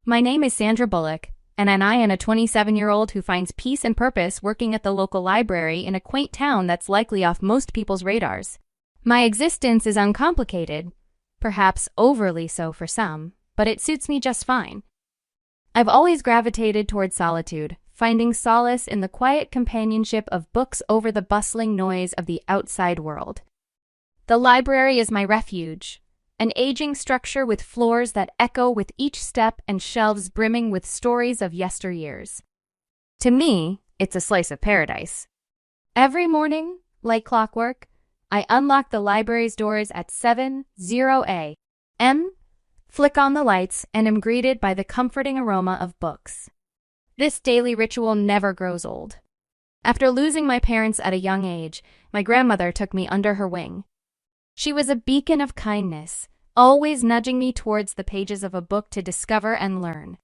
My name is Sandra Bullock, and I am a 27-year-old who finds peace and purpose working at the local library in a quaint town that's likely off most people's radars. My existence is uncomplicated, perhaps overly so for some, but it suits me just fine. I've always gravitated toward solitude, finding solace in the quiet companionship of books over the bustling noise of the outside world. The library is my refuge, an aging structure with floors that echo with each step and shelves brimming with stories of yesteryears. To me, it's a slice of paradise. Every morning, like clockwork, I unlock the library's doors at 7:00 a.m., flick on the lights, and am greeted by the comforting aroma of books. This daily ritual never grows old. After losing my parents at a young age, my grandmother took me under her wing. She was a beacon of kindness, always nudging me towards the pages of a book to discover and learn.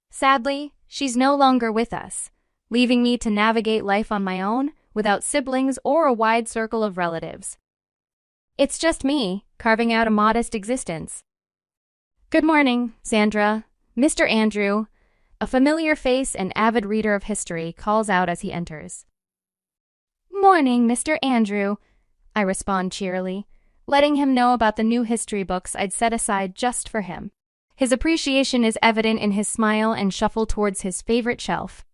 Sadly, she's no longer with us, leaving me to navigate life on my own without siblings or a wide circle of relatives. It's just me, carving out a modest existence. Good morning, Sandra. Mr. Andrew, a familiar face and avid reader of history, calls out as he enters. Morning, Mr. Andrew, I respond cheerily, letting him know about the new history books I'd set aside just for him. His appreciation is evident in his smile and shuffle towards his favorite shelf.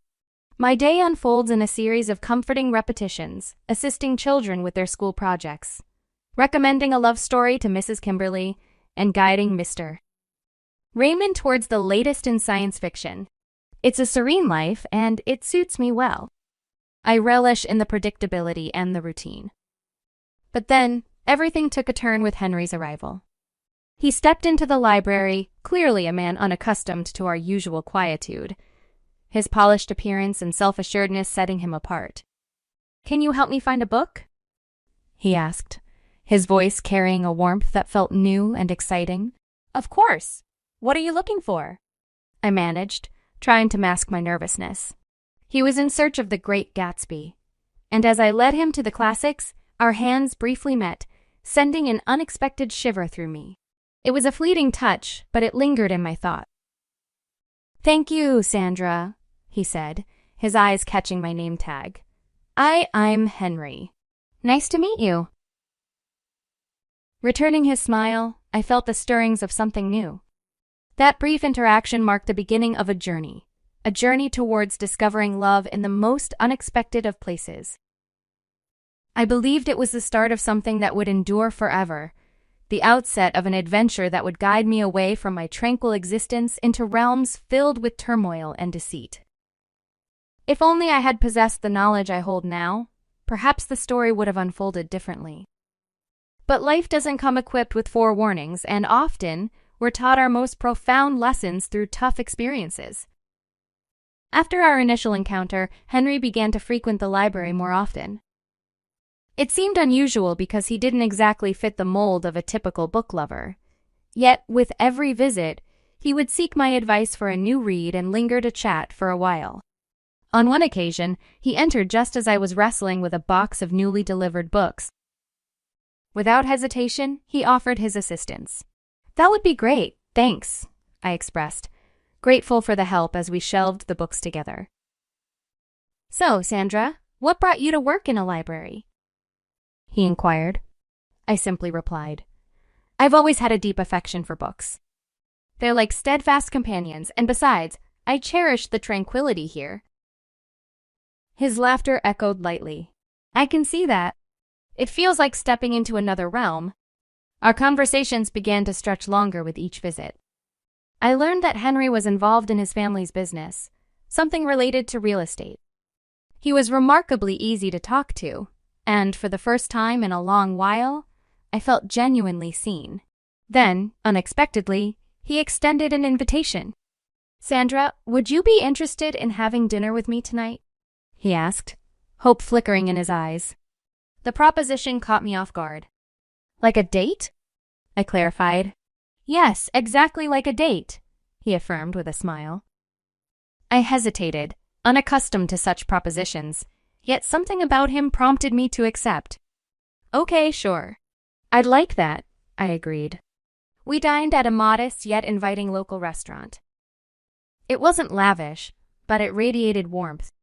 My day unfolds in a series of comforting repetitions, assisting children with their school projects, recommending a love story to Mrs. Kimberly, and guiding Mr. Raymond towards the latest in science fiction. It's a serene life, and it suits me well. I relish in the predictability and the routine. But then, everything took a turn with Henry's arrival. He stepped into the library, clearly a man unaccustomed to our usual quietude, his polished appearance and self-assuredness setting him apart. "Can you help me find a book?" he asked, his voice carrying a warmth that felt new and exciting. "Of course. What are you looking for?" I managed, trying to mask my nervousness. He was in search of The Great Gatsby, and as I led him to the classics, our hands briefly met, sending an unexpected shiver through me. It was a fleeting touch, but it lingered in my thought. "Thank you, Sandra," he said, his eyes catching my name tag. I'm Henry. Nice to meet you." Returning his smile, I felt the stirrings of something new. That brief interaction marked the beginning of a journey towards discovering love in the most unexpected of places. I believed it was the start of something that would endure forever, the outset of an adventure that would guide me away from my tranquil existence into realms filled with turmoil and deceit. If only I had possessed the knowledge I hold now, perhaps the story would have unfolded differently. But life doesn't come equipped with forewarnings, and often we're taught our most profound lessons through tough experiences. After our initial encounter, Henry began to frequent the library more often. It seemed unusual because he didn't exactly fit the mold of a typical book lover. Yet, with every visit, he would seek my advice for a new read and linger to chat for a while. On one occasion, he entered just as I was wrestling with a box of newly delivered books. Without hesitation, he offered his assistance. "That would be great, thanks," I expressed, grateful for the help as we shelved the books together. "So, Sandra, what brought you to work in a library?" he inquired. I simply replied, "I've always had a deep affection for books. They're like steadfast companions, and besides, I cherish the tranquility here." His laughter echoed lightly. "I can see that. It feels like stepping into another realm." Our conversations began to stretch longer with each visit. I learned that Henry was involved in his family's business, something related to real estate. He was remarkably easy to talk to, and for the first time in a long while, I felt genuinely seen. Then, unexpectedly, he extended an invitation. "Sandra, would you be interested in having dinner with me tonight?" he asked, hope flickering in his eyes. The proposition caught me off guard. "Like a date?" I clarified. "Yes, exactly like a date," he affirmed with a smile. I hesitated, unaccustomed to such propositions, yet something about him prompted me to accept. "Okay, sure. I'd like that," I agreed. We dined at a modest yet inviting local restaurant. It wasn't lavish, but it radiated warmth.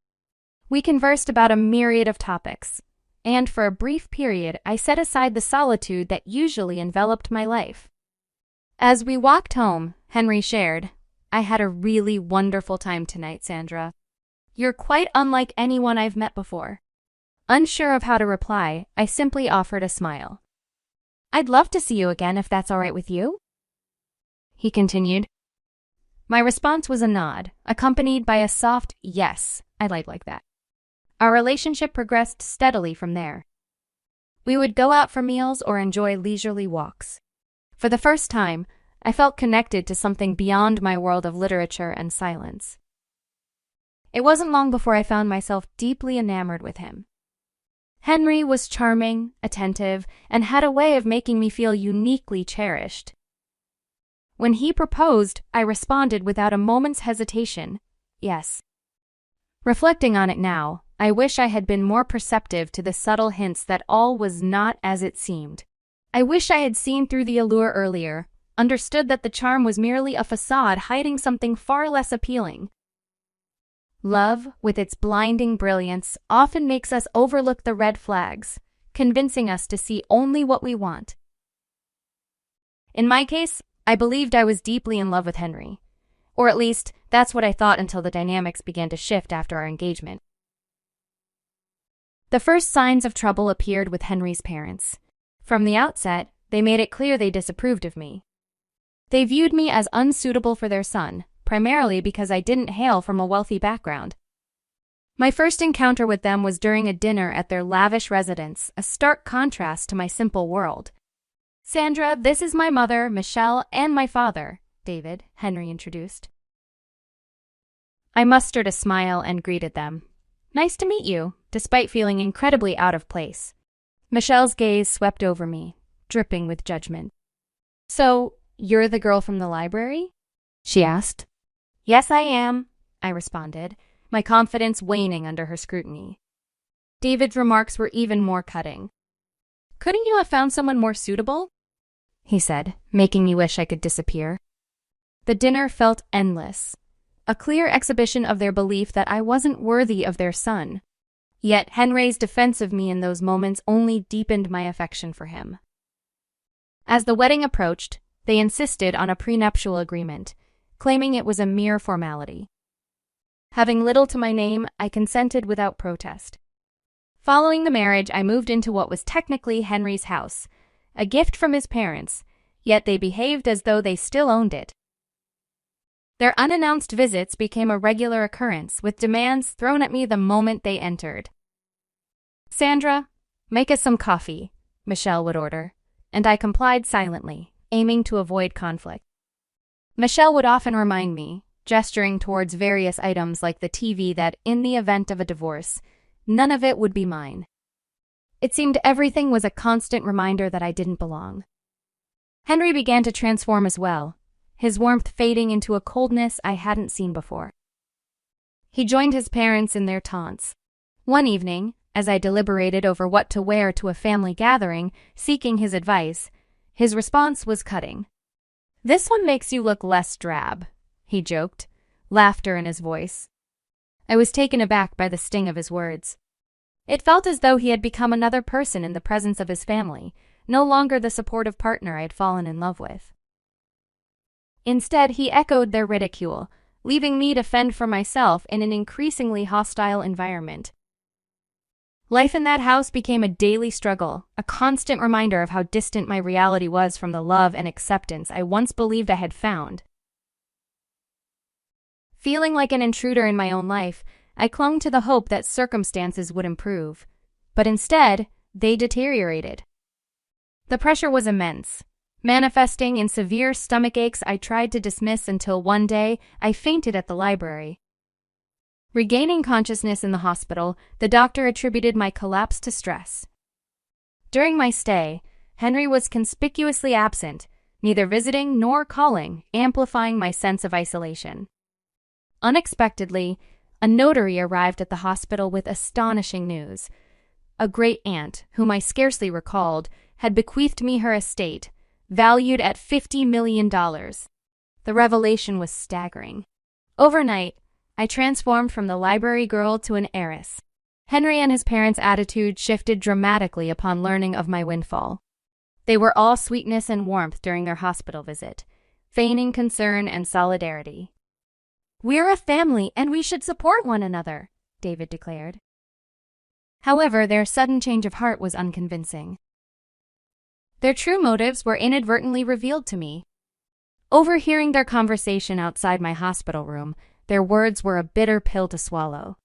We conversed about a myriad of topics, and for a brief period I set aside the solitude that usually enveloped my life. As we walked home, Henry shared, "I had a really wonderful time tonight, Sandra. You're quite unlike anyone I've met before." Unsure of how to reply, I simply offered a smile. "I'd love to see you again if that's all right with you," he continued. My response was a nod, accompanied by a soft yes, I like that. Our relationship progressed steadily from there. We would go out for meals or enjoy leisurely walks. For the first time, I felt connected to something beyond my world of literature and silence. It wasn't long before I found myself deeply enamored with him. Henry was charming, attentive, and had a way of making me feel uniquely cherished. When he proposed, I responded without a moment's hesitation, yes. Reflecting on it now, I wish I had been more perceptive to the subtle hints that all was not as it seemed. I wish I had seen through the allure earlier, understood that the charm was merely a facade hiding something far less appealing. Love, with its blinding brilliance, often makes us overlook the red flags, convincing us to see only what we want. In my case, I believed I was deeply in love with Henry. Or at least, that's what I thought until the dynamics began to shift after our engagement. The first signs of trouble appeared with Henry's parents. From the outset, they made it clear they disapproved of me. They viewed me as unsuitable for their son, primarily because I didn't hail from a wealthy background. My first encounter with them was during a dinner at their lavish residence, a stark contrast to my simple world. "Sandra, this is my mother, Michelle, and my father, David," Henry introduced. I mustered a smile and greeted them. "Nice to meet you," despite feeling incredibly out of place. Michelle's gaze swept over me, dripping with judgment. "So, you're the girl from the library?" she asked. "Yes, I am," I responded, my confidence waning under her scrutiny. David's remarks were even more cutting. "Couldn't you have found someone more suitable?" he said, making me wish I could disappear. The dinner felt endless, a clear exhibition of their belief that I wasn't worthy of their son. Yet Henry's defense of me in those moments only deepened my affection for him. As the wedding approached, they insisted on a prenuptial agreement, claiming it was a mere formality. Having little to my name, I consented without protest. Following the marriage, I moved into what was technically Henry's house, a gift from his parents, yet they behaved as though they still owned it. Their unannounced visits became a regular occurrence, with demands thrown at me the moment they entered. "Sandra, make us some coffee," Michelle would order, and I complied silently, aiming to avoid conflict. Michelle would often remind me, gesturing towards various items like the TV, that in the event of a divorce, none of it would be mine. It seemed everything was a constant reminder that I didn't belong. Henry began to transform as well, his warmth fading into a coldness I hadn't seen before. He joined his parents in their taunts. One evening, as I deliberated over what to wear to a family gathering, seeking his advice, his response was cutting. "This one makes you look less drab," he joked, laughter in his voice. I was taken aback by the sting of his words. It felt as though he had become another person in the presence of his family, no longer the supportive partner I had fallen in love with. Instead, he echoed their ridicule, leaving me to fend for myself in an increasingly hostile environment. Life in that house became a daily struggle, a constant reminder of how distant my reality was from the love and acceptance I once believed I had found. Feeling like an intruder in my own life, I clung to the hope that circumstances would improve, but instead, they deteriorated. The pressure was immense, manifesting in severe stomach aches I tried to dismiss until one day I fainted at the library. Regaining consciousness in the hospital, the doctor attributed my collapse to stress. During my stay, Henry was conspicuously absent, neither visiting nor calling, amplifying my sense of isolation. Unexpectedly, a notary arrived at the hospital with astonishing news. A great-aunt, whom I scarcely recalled, had bequeathed me her estate, valued at $50 million. The revelation was staggering. Overnight, I transformed from the library girl to an heiress. Henry and his parents' attitude shifted dramatically upon learning of my windfall. They were all sweetness and warmth during their hospital visit, feigning concern and solidarity. "We're a family and we should support one another," David declared. However, their sudden change of heart was unconvincing. Their true motives were inadvertently revealed to me. Overhearing their conversation outside my hospital room, their words were a bitter pill to swallow.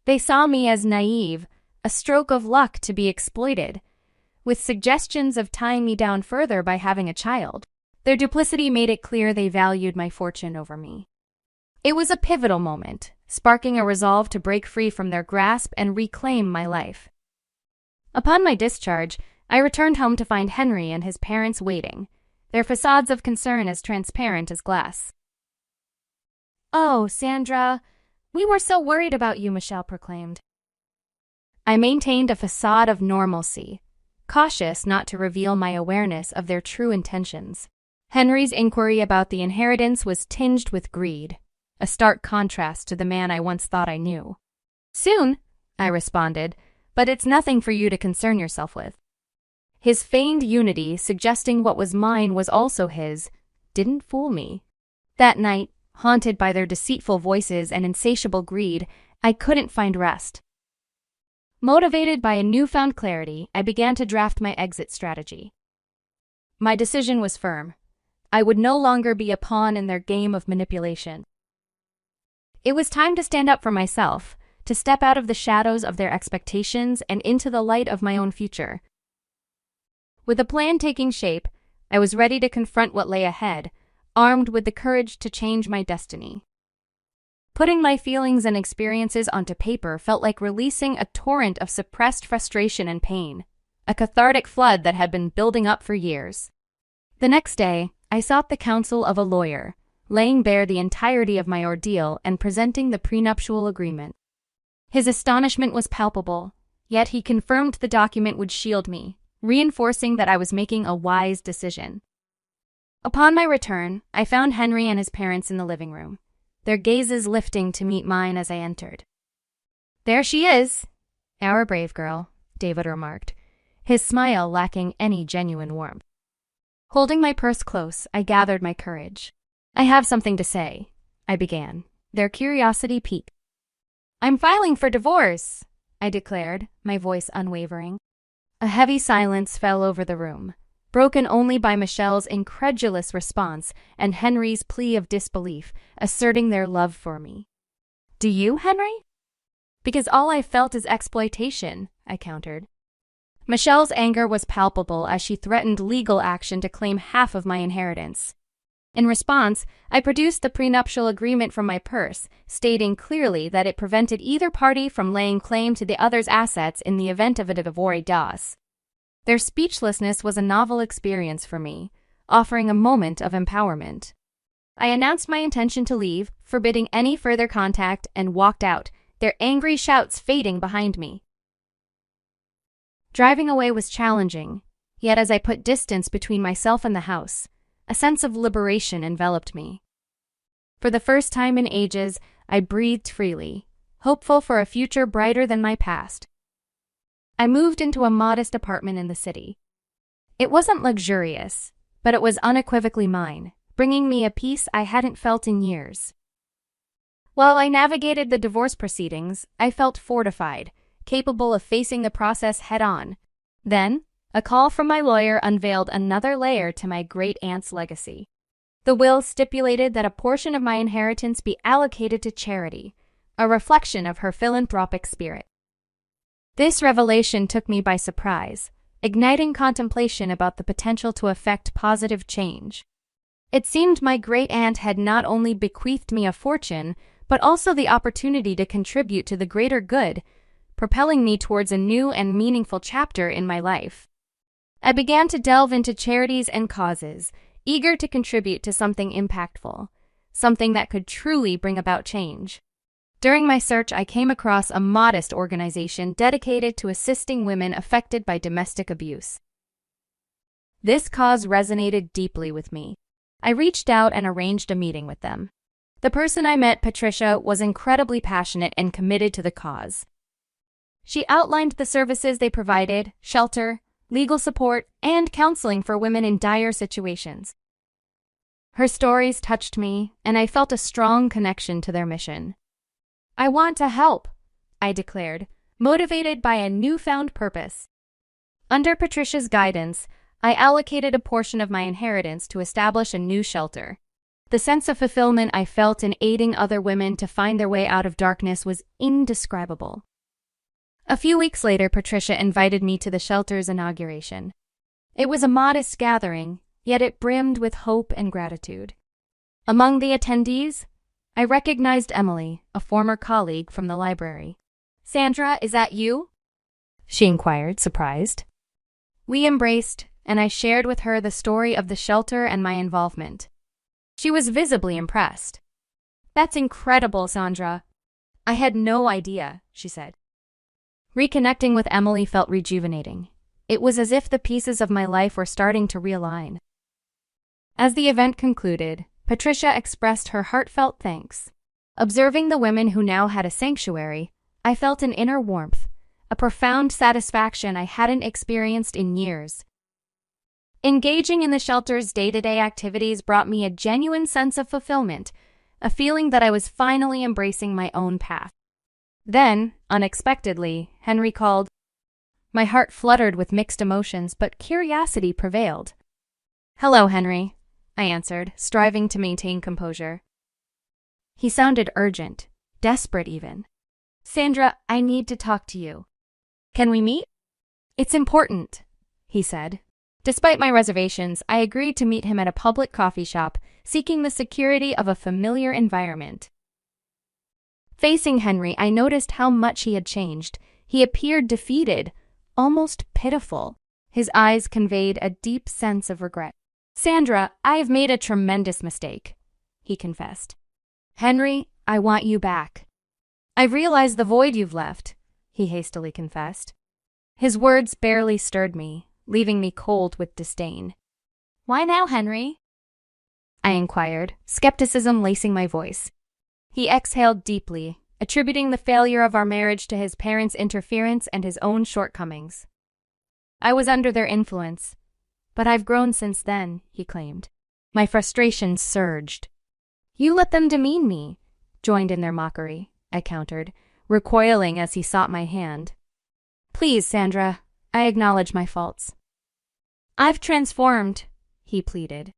They saw me as naive, a stroke of luck to be exploited, with suggestions of tying me down further by having a child. Their duplicity made it clear they valued my fortune over me. It was a pivotal moment, sparking a resolve to break free from their grasp and reclaim my life. Upon my discharge, I returned home to find Henry and his parents waiting, their facades of concern as transparent as glass. "Oh, Sandra, we were so worried about you," Michelle proclaimed. I maintained a facade of normalcy, cautious not to reveal my awareness of their true intentions. Henry's inquiry about the inheritance was tinged with greed, a stark contrast to the man I once thought I knew. "Soon," I responded, "but it's nothing for you to concern yourself with." His feigned unity, suggesting what was mine was also his, didn't fool me. That night, haunted by their deceitful voices and insatiable greed, I couldn't find rest. Motivated by a newfound clarity, I began to draft my exit strategy. My decision was firm. I would no longer be a pawn in their game of manipulation. It was time to stand up for myself, to step out of the shadows of their expectations and into the light of my own future. With a plan taking shape, I was ready to confront what lay ahead, armed with the courage to change my destiny. Putting my feelings and experiences onto paper felt like releasing a torrent of suppressed frustration and pain, a cathartic flood that had been building up for years. The next day, I sought the counsel of a lawyer, laying bare the entirety of my ordeal and presenting the prenuptial agreement. His astonishment was palpable, yet he confirmed the document would shield me, reinforcing that I was making a wise decision. Upon my return, I found Henry and his parents in the living room, their gazes lifting to meet mine as I entered. "There she is, our brave girl," David remarked, his smile lacking any genuine warmth. Holding my purse close, I gathered my courage. "I have something to say," I began, their curiosity piqued. "I'm filing for divorce," I declared, my voice unwavering. A heavy silence fell over the room, broken only by Michelle's incredulous response and Henry's plea of disbelief, asserting their love for me. "Do you, Henry?" "Because all I felt is exploitation," I countered. Michelle's anger was palpable as she threatened legal action to claim half of my inheritance. In response, I produced the prenuptial agreement from my purse, stating clearly that it prevented either party from laying claim to the other's assets in the event of a divorce. Their speechlessness was a novel experience for me, offering a moment of empowerment. I announced my intention to leave, forbidding any further contact, and walked out, their angry shouts fading behind me. Driving away was challenging, yet as I put distance between myself and the house, a sense of liberation enveloped me. For the first time in ages, I breathed freely, hopeful for a future brighter than my past. I moved into a modest apartment in the city. It wasn't luxurious, but it was unequivocally mine, bringing me a peace I hadn't felt in years. While I navigated the divorce proceedings, I felt fortified, capable of facing the process head-on. Then, a call from my lawyer unveiled another layer to my great-aunt's legacy. The will stipulated that a portion of my inheritance be allocated to charity, a reflection of her philanthropic spirit. This revelation took me by surprise, igniting contemplation about the potential to effect positive change. It seemed my great-aunt had not only bequeathed me a fortune, but also the opportunity to contribute to the greater good, propelling me towards a new and meaningful chapter in my life. I began to delve into charities and causes, eager to contribute to something impactful, something that could truly bring about change. During my search, I came across a modest organization dedicated to assisting women affected by domestic abuse. This cause resonated deeply with me. I reached out and arranged a meeting with them. The person I met, Patricia, was incredibly passionate and committed to the cause. She outlined the services they provided: shelter, legal support, and counseling for women in dire situations. Her stories touched me, and I felt a strong connection to their mission. "I want to help," I declared, motivated by a newfound purpose. Under Patricia's guidance, I allocated a portion of my inheritance to establish a new shelter. The sense of fulfillment I felt in aiding other women to find their way out of darkness was indescribable. A few weeks later, Patricia invited me to the shelter's inauguration. It was a modest gathering, yet it brimmed with hope and gratitude. Among the attendees, I recognized Emily, a former colleague from the library. "Sandra, is that you?" she inquired, surprised. We embraced, and I shared with her the story of the shelter and my involvement. She was visibly impressed. "That's incredible, Sandra. I had no idea," she said. Reconnecting with Emily felt rejuvenating. It was as if the pieces of my life were starting to realign. As the event concluded, Patricia expressed her heartfelt thanks. Observing the women who now had a sanctuary, I felt an inner warmth, a profound satisfaction I hadn't experienced in years. Engaging in the shelter's day-to-day activities brought me a genuine sense of fulfillment, a feeling that I was finally embracing my own path. Then, unexpectedly, Henry called. My heart fluttered with mixed emotions, but curiosity prevailed. "Hello, Henry," I answered, striving to maintain composure. He sounded urgent, desperate even. "Sandra, I need to talk to you. Can we meet?" "It's important," he said. Despite my reservations, I agreed to meet him at a public coffee shop, seeking the security of a familiar environment. Facing Henry, I noticed how much he had changed. He appeared defeated, almost pitiful. His eyes conveyed a deep sense of regret. "Sandra, I have made a tremendous mistake," he confessed. "Henry, I want you back." "I've realized the void you've left," he hastily confessed. His words barely stirred me, leaving me cold with disdain. "Why now, Henry?" I inquired, skepticism lacing my voice. He exhaled deeply, attributing the failure of our marriage to his parents' interference and his own shortcomings. "I was under their influence, but I've grown since then," he claimed. My frustration surged. "You let them demean me," joined in their mockery, I countered, recoiling as he sought my hand. "Please, Sandra, I acknowledge my faults." "I've transformed," he pleaded.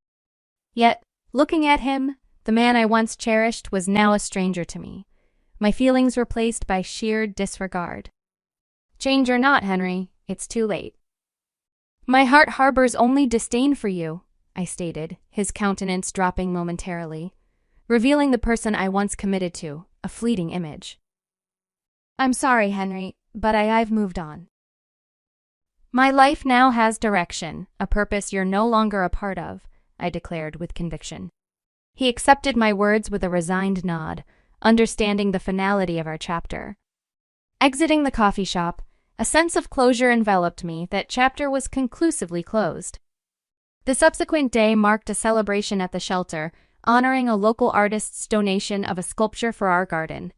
Yet, looking at him, the man I once cherished was now a stranger to me, my feelings replaced by sheer disregard. "Change or not, Henry, it's too late." "My heart harbors only disdain for you," I stated, his countenance dropping momentarily, revealing the person I once committed to, a fleeting image. "I'm sorry, Henry, but I've moved on. My life now has direction, a purpose you're no longer a part of," I declared with conviction. He accepted my words with a resigned nod, understanding the finality of our chapter. Exiting the coffee shop, a sense of closure enveloped me. That chapter was conclusively closed. The subsequent day marked a celebration at the shelter, honoring a local artist's donation of a sculpture for our garden.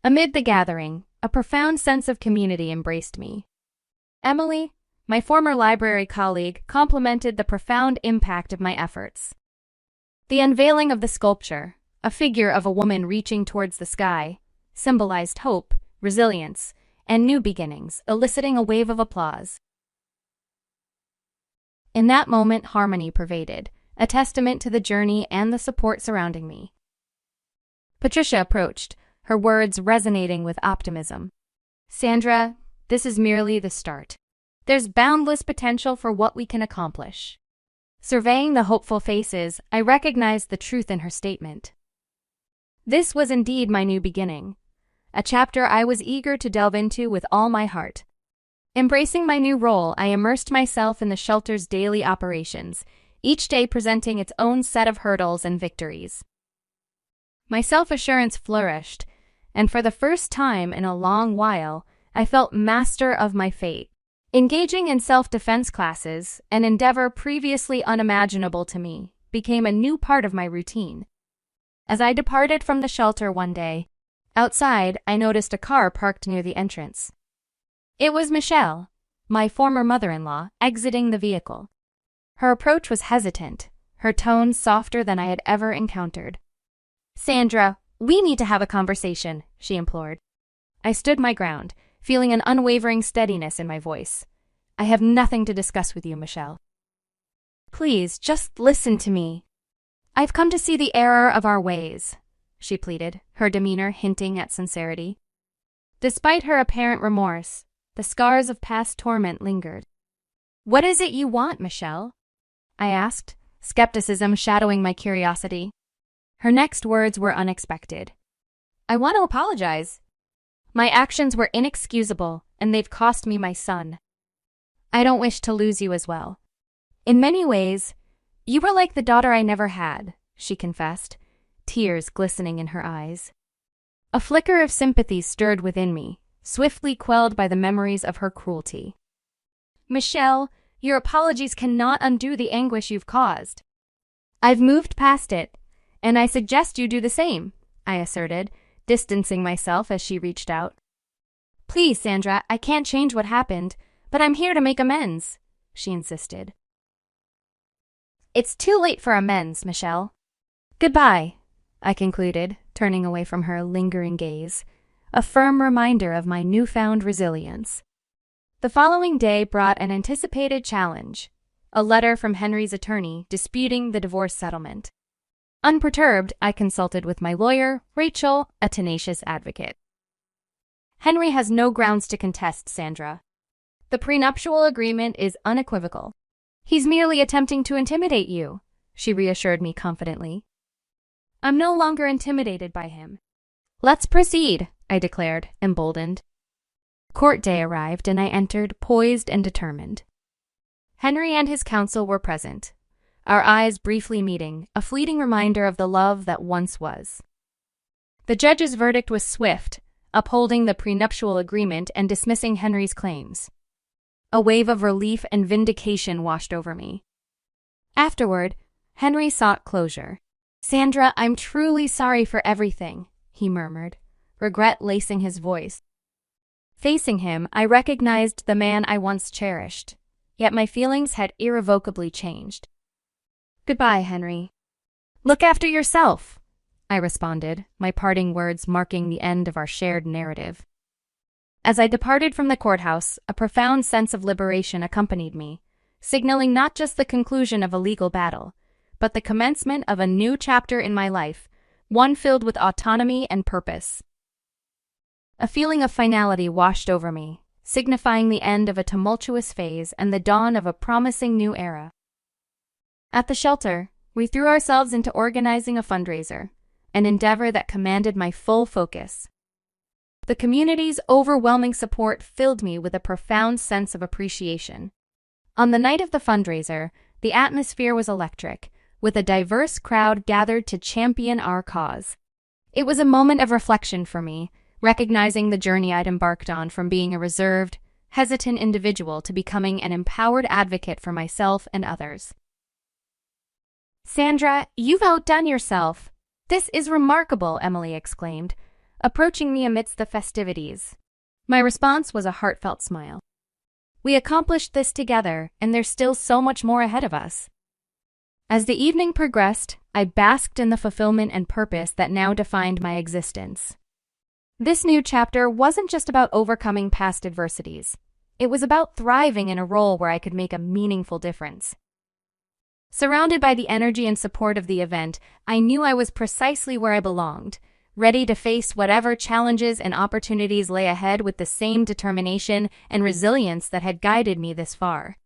Amid the gathering, a profound sense of community embraced me. Emily, my former library colleague, complimented the profound impact of my efforts. The unveiling of the sculpture, a figure of a woman reaching towards the sky, symbolized hope, resilience, and new beginnings, eliciting a wave of applause. In that moment, harmony pervaded, a testament to the journey and the support surrounding me. Patricia approached, her words resonating with optimism. "Sandra, this is merely the start. There's boundless potential for what we can accomplish." Surveying the hopeful faces, I recognized the truth in her statement. This was indeed my new beginning, a chapter I was eager to delve into with all my heart. Embracing my new role, I immersed myself in the shelter's daily operations, each day presenting its own set of hurdles and victories. My self-assurance flourished, and for the first time in a long while, I felt master of my fate. Engaging in self-defense classes, an endeavor previously unimaginable to me, became a new part of my routine. As I departed from the shelter one day, outside I noticed a car parked near the entrance. It was Michelle, my former mother-in-law, exiting the vehicle. Her approach was hesitant, her tone softer than I had ever encountered. "Sandra, we need to have a conversation," she implored. I stood my ground, feeling an unwavering steadiness in my voice. "I have nothing to discuss with you, Michelle. Please, just listen to me. I've come to see the error of our ways," she pleaded, her demeanor hinting at sincerity. Despite her apparent remorse, the scars of past torment lingered. "What is it you want, Michelle?" I asked, skepticism shadowing my curiosity. Her next words were unexpected. "I want to apologize. My actions were inexcusable, and they've cost me my son. I don't wish to lose you as well. In many ways, you were like the daughter I never had," she confessed, tears glistening in her eyes. A flicker of sympathy stirred within me, swiftly quelled by the memories of her cruelty. "Michelle, your apologies cannot undo the anguish you've caused. I've moved past it, and I suggest you do the same," I asserted, distancing myself as she reached out. "Please, Sandra, I can't change what happened, but I'm here to make amends," she insisted. "It's too late for amends, Michelle. Goodbye," I concluded, turning away from her lingering gaze, a firm reminder of my newfound resilience. The following day brought an anticipated challenge, a letter from Henry's attorney disputing the divorce settlement. Unperturbed, I consulted with my lawyer, Rachel, a tenacious advocate. "Henry has no grounds to contest, Sandra. The prenuptial agreement is unequivocal. He's merely attempting to intimidate you," she reassured me confidently. "I'm no longer intimidated by him." "Let's proceed," I declared, emboldened. Court day arrived, and I entered, poised and determined. Henry and his counsel were present, our eyes briefly meeting, a fleeting reminder of the love that once was. The judge's verdict was swift, upholding the prenuptial agreement and dismissing Henry's claims. A wave of relief and vindication washed over me. Afterward, Henry sought closure. "Sandra, I'm truly sorry for everything," he murmured, regret lacing his voice. Facing him, I recognized the man I once cherished, yet my feelings had irrevocably changed. "Goodbye, Henry. Look after yourself," I responded, my parting words marking the end of our shared narrative. As I departed from the courthouse, a profound sense of liberation accompanied me, signaling not just the conclusion of a legal battle, but the commencement of a new chapter in my life, one filled with autonomy and purpose. A feeling of finality washed over me, signifying the end of a tumultuous phase and the dawn of a promising new era. At the shelter, we threw ourselves into organizing a fundraiser, an endeavor that commanded my full focus. The community's overwhelming support filled me with a profound sense of appreciation. On the night of the fundraiser, the atmosphere was electric, with a diverse crowd gathered to champion our cause. It was a moment of reflection for me, recognizing the journey I'd embarked on from being a reserved, hesitant individual to becoming an empowered advocate for myself and others. "Sandra, you've outdone yourself. This is remarkable," Emily exclaimed, approaching me amidst the festivities. My response was a heartfelt smile. "We accomplished this together, and there's still so much more ahead of us." As the evening progressed, I basked in the fulfillment and purpose that now defined my existence. This new chapter wasn't just about overcoming past adversities. It was about thriving in a role where I could make a meaningful difference. Surrounded by the energy and support of the event, I knew I was precisely where I belonged, ready to face whatever challenges and opportunities lay ahead with the same determination and resilience that had guided me this far.